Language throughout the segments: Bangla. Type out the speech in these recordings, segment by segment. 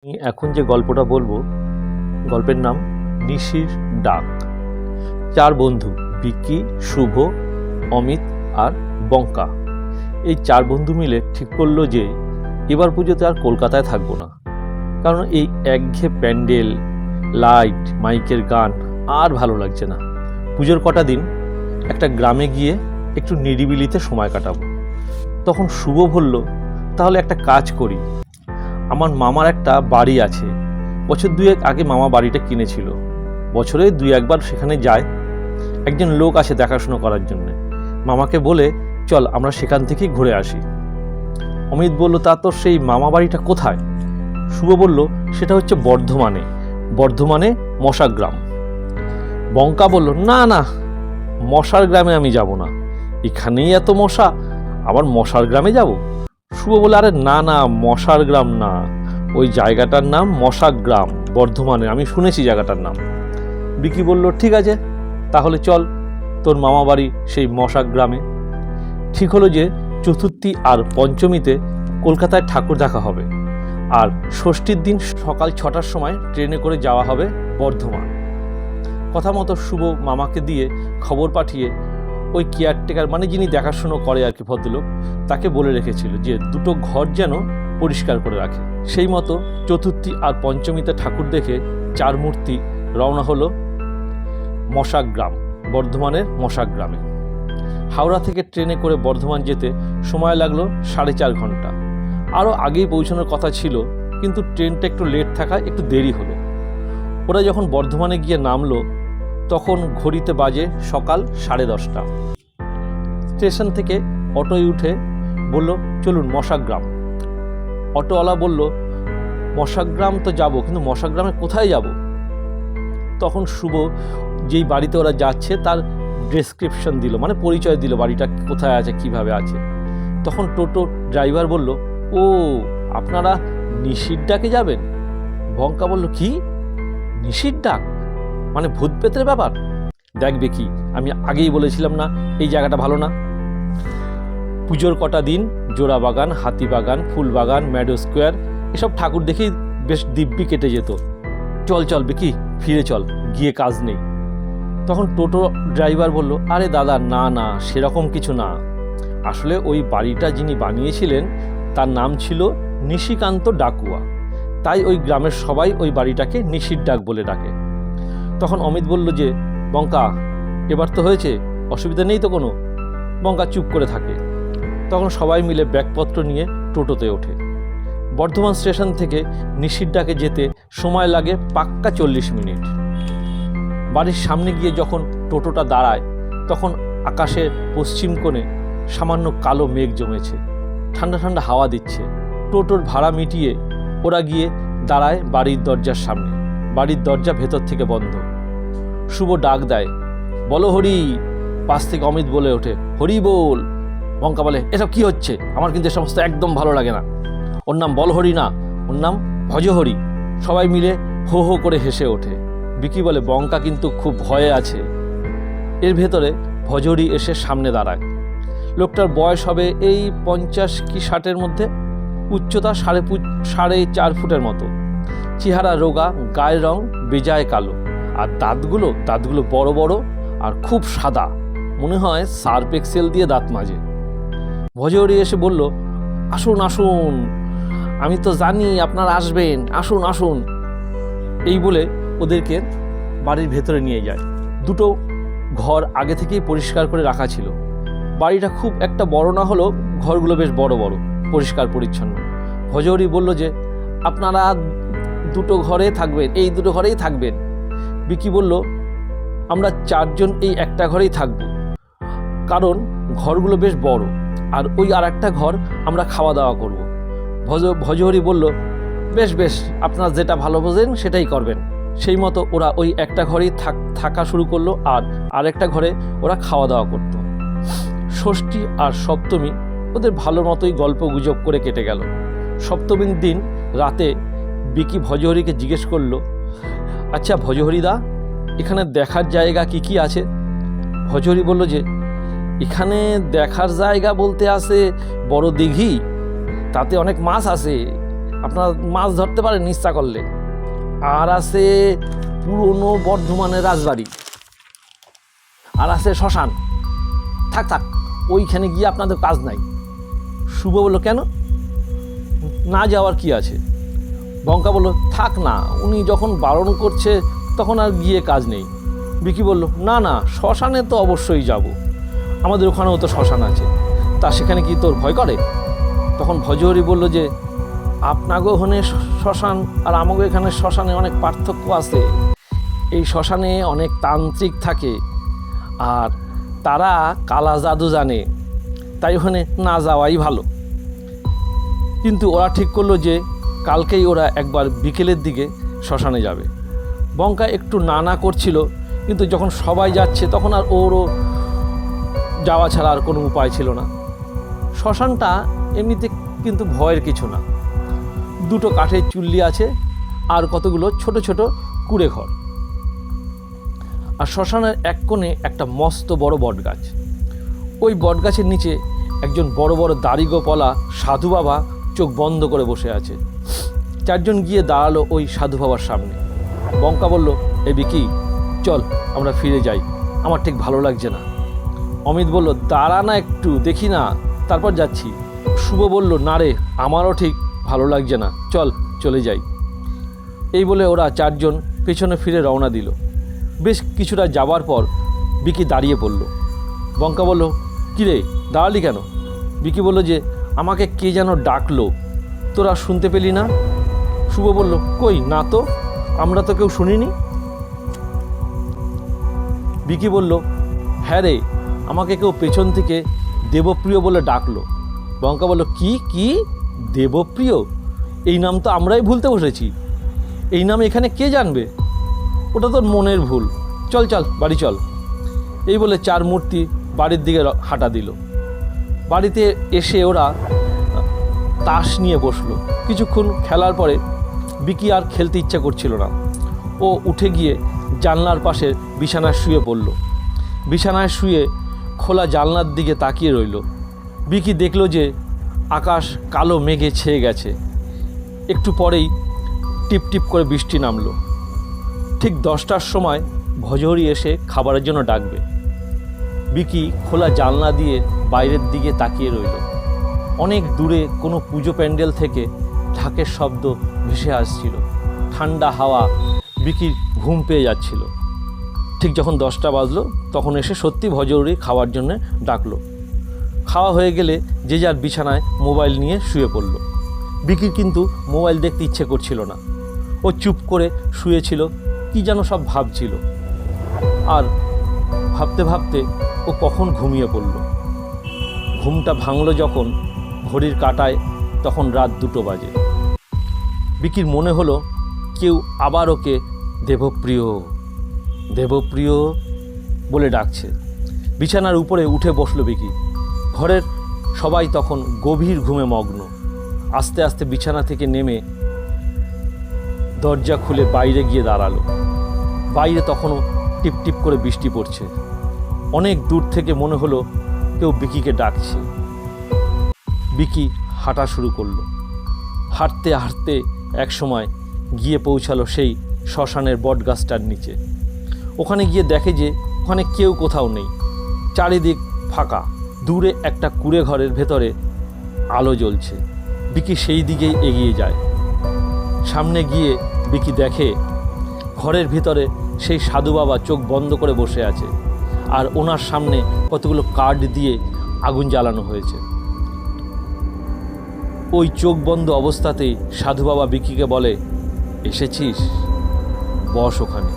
এখন যে গল্পটা বলবো, গল্পের নাম নিশির ডাক। চার বন্ধু, বিকি, শুভ, অমিত আর বঙ্কা, এই চার বন্ধু মিলে ঠিক করলো যে এবার পুজোতে আর কলকাতায় থাকবো না। কারণ এই একঘেয়ে প্যান্ডেল, লাইট, মাইকের গান আর ভালো লাগছে না। পুজোর কটা দিন একটা গ্রামে গিয়ে একটু নিরিবিলিতে সময় কাটাবো। তখন শুভ বলল, তাহলে একটা কাজ করি। আমার মামার একটা বাড়ি আছে, বছর দুয়েক আগে মামা বাড়িটা কিনেছিল। বছরে দুই একবার সেখানে যায়, একজন লোক আসে দেখাশোনা করার জন্যে। মামাকে বলে চল আমরা সেখান থেকেই ঘুরে আসি। অমিত বলল, তা তোর সেই মামা বাড়িটা কোথায়? শুভ বলল, সেটা হচ্ছে বর্ধমানে মশা গ্রাম। বঙ্কা বলল, না না, মশার গ্রামে আমি যাব না, এখানেই এত মশা, আবার মশার গ্রামে যাব? শুভ বলে, আরে না না, মশার গ্রাম না, ওই জায়গাটার নাম মশা গ্রাম, বর্ধমানে, আমি শুনেছি জায়গাটার নাম। বিকি বলল, ঠিক আছে, তাহলে চল তোর মামা বাড়ি সেই মশা গ্রামে। ঠিক হলো যে চতুর্থী আর পঞ্চমীতে কলকাতায় ঠাকুর দেখা হবে, আর ষষ্ঠীর দিন সকাল 6টার সময় ট্রেনে করে যাওয়া হবে বর্ধমান। কথা মতো শুভ মামাকে দিয়ে খবর পাঠিয়ে ওই কেয়ারটেকার, মানে যিনি দেখাশুনো করে আর কি, ভদ্রলোক, তাকে বলে রেখেছিল যে দুটো ঘর যেন পরিষ্কার করে রাখে। সেই মতো চতুর্থী আর পঞ্চমীতে ঠাকুর দেখে চার মূর্তি রওনা হলো মশা গ্রাম, বর্ধমানের মশা গ্রামে। হাওড়া থেকে ট্রেনে করে বর্ধমান যেতে সময় লাগলো 4.5 ঘন্টা। আরও আগেই পৌঁছানোর কথা ছিল, কিন্তু ট্রেনটা একটু লেট থাকায় একটু দেরি হলো। ওরা যখন বর্ধমানে গিয়ে নামলো তখন ঘড়িতে বাজে সকাল 10:30। স্টেশন থেকে অটোয় উঠে বলল, চলুন মশাগ্রাম। অটোওয়ালা বলল, মশাগ্রাম তো যাব, কিন্তু মশাগ্রামে কোথায় যাব? তখন শুভ যেই বাড়িতে ওরা যাচ্ছে তার ডেসক্রিপশন দিল, মানে পরিচয় দিল, বাড়িটা কোথায় আছে, কিভাবে আছে। তখন টোটো ড্রাইভার বলল, ও আপনারা নিশির ডাকে যাবেন? বঙ্কা বলল, কি নিশির ডাক? মানে ভূত পেতের ব্যাপার? দেখবে কি, আমি আগেই বলেছিলাম না এই জায়গাটা ভালো না। পুজোর কটা দিন জোড়া বাগান, হাতি বাগান, ফুল বাগান, ম্যাডো স্কোয়ার, এসব ঠাকুর দেখেই বেশ দিব্যি কেটে যেত। চল চল বিকি, ফিরে চল, গিয়ে কাজ নেই। তখন টোটো ড্রাইভার বলল, আরে দাদা, না না, সেরকম কিছু না। আসলে ওই বাড়িটা যিনি বানিয়েছিলেন তার নাম ছিল নিশিকান্ত ডাকুয়া, তাই ওই গ্রামের সবাই ওই বাড়িটাকে নিশির ডাক বলে ডাকে। তখন অমিত বলল যে, বঙ্কা, এবার তো হয়েছে, অসুবিধা নেই তো কোনো? বঙ্কা চুপ করে থাকে। তখন সবাই মিলে ব্যাগপত্র নিয়ে টোটোতে ওঠে। বর্ধমান স্টেশন থেকে নিশির ডাকে যেতে সময় লাগে পাক্কা 40 মিনিট। বাড়ির সামনে গিয়ে যখন টোটোটা দাঁড়ায় তখন আকাশের পশ্চিম কোণে সামান্য কালো মেঘ জমেছে, ঠান্ডা ঠান্ডা হাওয়া দিচ্ছে। টোটোর ভাড়া মিটিয়ে ওরা গিয়ে দাঁড়ায় বাড়ির দরজার সামনে। বাড়ির দরজা ভেতর থেকে বন্ধ। শুভ ডাক দেয়, বলো হরি। পাশ থেকে অমিত বলে ওঠে, হরি বল। বঙ্কা বলে, এসব কি হচ্ছে? আমার কিন্তু এ সমস্ত একদম ভালো লাগে না। ওর নাম বলহরি না, ওর নাম ভজহরি। সবাই মিলে হো হো করে হেসে ওঠে। বিকি বলে, বঙ্কা কিন্তু খুব ভয়ে আছে। এর ভেতরে ভজহরি এসে সামনে দাঁড়ায়। লোকটার বয়স হবে এই 50 কি 60-এর মধ্যে, উচ্চতা 4.5 ফুটের মতো, চেহারা রোগা, গায়ের রং বেজায় কালো, আর দাঁতগুলো বড় বড় আর খুব সাদা, মনে হয় সার্ফ এক্সেল দিয়ে দাঁত মাজে। ভজহরি এসে বলল, আসুন আসুন, আমি তো জানি আপনারা আসবেন, আসুন আসুন। এই বলে ওদেরকে বাড়ির ভেতরে নিয়ে যায়। দুটো ঘর আগে থেকেই পরিষ্কার করে রাখা ছিল। বাড়িটা খুব একটা বড় না হলেও ঘরগুলো বেশ বড় বড়, পরিষ্কার পরিচ্ছন্ন। ভজহরি বলল যে, আপনারা দুটো ঘরে থাকবেন, এই দুটো ঘরেই থাকবেন। বিকি বলল, আমরা 4 জন এই একটা ঘরেই থাকব, কারণ ঘরগুলো বেশ বড়, আর ওই আর একটা ঘর আমরা খাওয়া দাওয়া করব। ভজহরি বলল, বেশ বেশ, আপনারা যেটা ভালো বোঝেন সেটাই করবেন। সেই মতো ওরা ওই একটা ঘরেই থাকা শুরু করলো, আর আরেকটা ঘরে ওরা খাওয়া দাওয়া করত। ষষ্ঠী আর সপ্তমী ওদের ভালো মতোই গল্প গুজব করে কেটে গেল। সপ্তমীর দিন রাতে বিকি ভজহরিকে জিজ্ঞেস করলো, আচ্ছা ভজহরিদা, এখানে দেখার জায়গা কি কি আছে? ভজহরি বলল যে, এখানে দেখার জায়গা বলতে আছে বড় দিঘি, তাতে অনেক মাছ আছে, আপনারা মাছ ধরতে পারেন ইচ্ছা করলে। আর আছে পুরনো বর্ধমানের রাজবাড়ি, আর আছে শ্মশান। থাক থাক, ওইখানে গিয়ে আপনাদের কাজ নাই। শুভ বলল, কেন, না যাওয়ার কি আছে? বঙ্কা বলল, থাক না, উনি যখন বারণ করছে তখন আর গিয়ে কাজ নেই। বিকি বলল, না না, শ্মশানে তো অবশ্যই যাব, আমাদের ওখানেও তো শ্মশান আছে, তা সেখানে কি তোর ভয় করে? তখন ভজহরি বলল যে, আপনাগো ওখানে শ্মশান আর আমাগো এখানে শ্মশানে অনেক পার্থক্য আছে। এই শ্মশানে অনেক তান্ত্রিক থাকে, আর তারা কালা জাদু জানে, তাই ওখানে না যাওয়াই ভালো। কিন্তু ওরা ঠিক করলো যে কালকেই ওরা একবার বিকেলের দিকে শ্মশানে যাবে। বঙ্কা একটু না করছিল, কিন্তু যখন সবাই যাচ্ছে তখন আর ওরও যাওয়া ছাড়া আর কোনো উপায় ছিল না। শ্মশানটা এমনিতে কিন্তু ভয়ের কিছু না, দুটো কাঠের চুল্লি আছে আর কতগুলো ছোট ছোট কুড়ে ঘর। আর শ্মশানের এক কোণে একটা মস্ত বড় বটগাছ। ওই বটগাছের নিচে একজন বড় বড় দাড়িগোপলা সাধু বাবা চোখ বন্ধ করে বসে আছে। চারজন গিয়ে দাঁড়ালো ওই সাধু বাবার সামনে। বঙ্কা বলল, এ বিকি, চল আমরা ফিরে যাই, আমার ঠিক ভালো লাগছে না। অমিত বলল, দাঁড়া না একটু, দেখি না, তারপর যাচ্ছি। শুভ বলল, না রে, আমারও ঠিক ভালো লাগছে না, চল চলে যাই। এই বলে ওরা চারজন পেছনে ফিরে রওনা দিল। বেশ কিছুটা যাবার পর বিকি দাঁড়িয়ে পড়ল। বঙ্কা বলল, কিরে দাঁড়ালি কেন? বিকি বলল যে, আমাকে কে যেন ডাকলো, তোরা শুনতে পেলি না? শুভ বলল, কই না তো, আমরা তো কেউ শুনিনি। বিকি বলল, হ্যাঁ রে, আমাকে কেউ পেছন থেকে দেবপ্রিয় বলে ডাকলো। বঙ্কা বলল, কি কি দেবপ্রিয়? এই নাম তো আমরাই ভুলতে বসেছি, এই নাম এখানে কে জানবে? ওটা তোর মনের ভুল, চল চল বাড়ি চল। এই বলে চার মূর্তি বাড়ির দিকে হাঁটা দিল। বাড়িতে এসে ওরা তাস নিয়ে বসলো। কিছুক্ষণ খেলার পরে বিকি আর খেলতে ইচ্ছা করছিল না। ও উঠে গিয়ে জানলার পাশে বিছানায় শুয়ে পড়ল। বিছানায় শুয়ে খোলা জানলার দিকে তাকিয়ে রইল। বিকি দেখল যে আকাশ কালো মেঘে ছেয়ে গেছে। একটু পরেই টিপ টিপ করে বৃষ্টি নামলো। ঠিক 10টার সময় ভজহরি এসে খাবারের জন্য ডাকবে। বিকি খোলা জানলা দিয়ে বাইরের দিকে তাকিয়ে রইল। অনেক দূরে কোনো পুজো প্যান্ডেল থেকে ঢাকের শব্দ ভেসে আসছিল। ঠান্ডা হাওয়া, বিকির ঘুম পেয়ে যাচ্ছিল। ঠিক যখন 10টা বাজলো তখন এসে সত্যি ভজহরি খাওয়ার জন্য ডাকলো। খাওয়া হয়ে গেলে যে যার বিছানায় মোবাইল নিয়ে শুয়ে পড়ল। বিকির কিন্তু মোবাইল দেখতে ইচ্ছে করছিল না। ও চুপ করে শুয়েছিল, কি যেন সব ভাবছিল। আর ভাবতে ভাবতে ও কখন ঘুমিয়ে পড়ল। ঘুমটা ভাঙল যখন ঘড়ির কাঁটায়, তখন রাত 2টো বাজে। বিকির মনে হলো কেউ আবার ওকে দেবপ্রিয় দেবপ্রিয় বলে ডাকছে। বিছানার উপরে উঠে বসলো বিকি। ঘরের সবাই তখন গভীর ঘুমে মগ্ন। আস্তে আস্তে বিছানা থেকে নেমে দরজা খুলে বাইরে গিয়ে দাঁড়ালো। বাইরে তখনও টিপ টিপ করে বৃষ্টি পড়ছে। অনেক দূর থেকে মনে হলো কেউ বিকিকে ডাকছে। বিকি হাঁটা শুরু করলো। হাঁটতে হাঁটতে এক সময় গিয়ে পৌঁছালো সেই শ্মশানের বটগাছটার নিচে। ওখানে গিয়ে দেখে যে ওখানে কেউ কোথাও নেই, চারিদিক ফাঁকা। দূরে একটা কুঁড়ে ঘরের ভেতরে আলো জ্বলছে। বিকি সেই দিকেই এগিয়ে যায়। সামনে গিয়ে বিকি দেখে ঘরের ভিতরে সেই সাধু বাবা চোখ বন্ধ করে বসে আছে, আর ওনার সামনে কতগুলো কাঠ দিয়ে আগুন জ্বালানো হয়েছে। ওই চোখ বন্ধ অবস্থাতেই সাধু বাবা বিকিকে বলে, এসেছিস, বস ওখানে।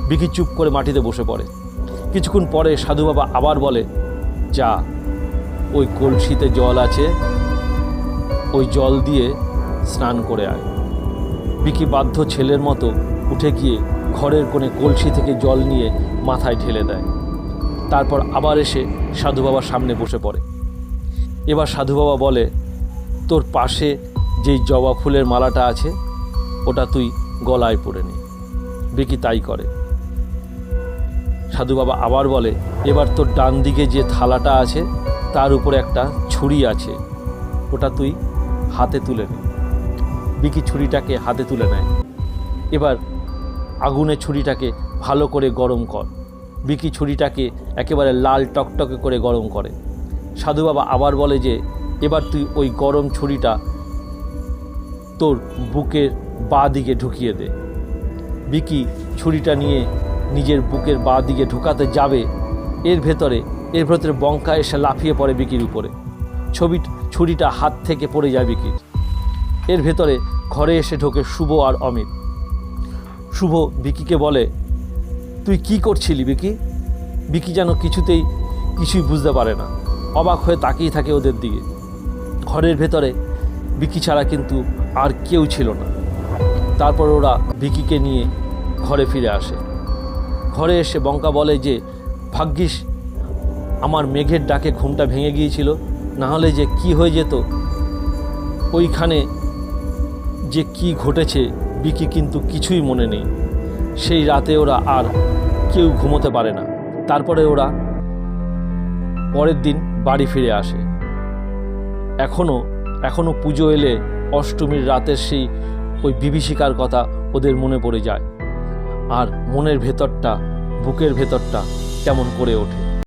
বিকি চুপ করে মাটিতে বসে পড়ে। কিছুক্ষণ পরে সাধু বাবা আবার বলে, যা, ওই কলসিতে জল আছে, ওই জল দিয়ে স্নান করে আয়। বিকি বাধ্য ছেলের মতো উঠে গিয়ে ঘরের কোণে কলসি থেকে জল নিয়ে মাথায় ঢেলে দেয়। তারপর আবার এসে সাধু বাবার সামনে বসে পড়ে। এবার সাধু বাবা বলে, তোর পাশে যেই জবা ফুলের মালাটা আছে ওটা তুই গলায় পরে নে। বিকি তাই করে। সাধু বাবা আবার বলে, এবার তোর ডান দিকে যে থালাটা আছে তার উপরে একটা ছুরি আছে, ওটা তুই হাতে তুলে নে। বিকি ছুরিটাকে হাতে তুলে নেয়। এবার আগুনে ছুরিটাকে ভালো করে গরম কর। বিকি ছুরিটাকে একেবারে লাল টকটকে করে গরম করে। সাধু বাবা আবার বলে যে এবার তুই ওই গরম ছুরিটা তোর বুকের বাঁ দিকে ঢুকিয়ে দে। বিকি ছুরিটা নিয়ে নিজের বুকের বাঁ দিকে ঢুকাতে যাবে, এর ভেতরে বঙ্কা এসে লাফিয়ে পড়ে বিকির উপরে। ছুরিটা হাত থেকে পড়ে যায় বিকির। এর ভেতরে ঘরে এসে ঢোকে শুভ আর অমিত। শুভ বিকিকে বলে, তুই কি করছিলি বিকি? বিকি যেন কিছুই বুঝতে পারে না, অবাক হয়ে তাকিয়ে থাকে ওদের দিকে। ঘরের ভেতরে বিকি ছাড়া কিন্তু আর কেউ ছিল না। তারপর ওরা বিকিকে নিয়ে ঘরে ফিরে আসে। ঘরে এসে বঙ্কা বলে যে ভাগ্যিস আমার মেঘের ডাকে ঘুমটা ভেঙে গিয়েছিল, না হলে যে কি হয়ে যেত। ওইখানে যে কি ঘটেছে বিকি কিন্তু কিছুই মনে নেই। সেই রাতে ওরা আর কেউ ঘুমোতে পারে না। তারপরে ওরা পরের দিন বাড়ি ফিরে আসে। এখনো পুজো এলে অষ্টমীর রাতের সেই ওই বিভীষিকার কথা ওদের মনে পড়ে যায়, আর মনের ভেতরটা, বুকের ভেতরটা কেমন করে ওঠে।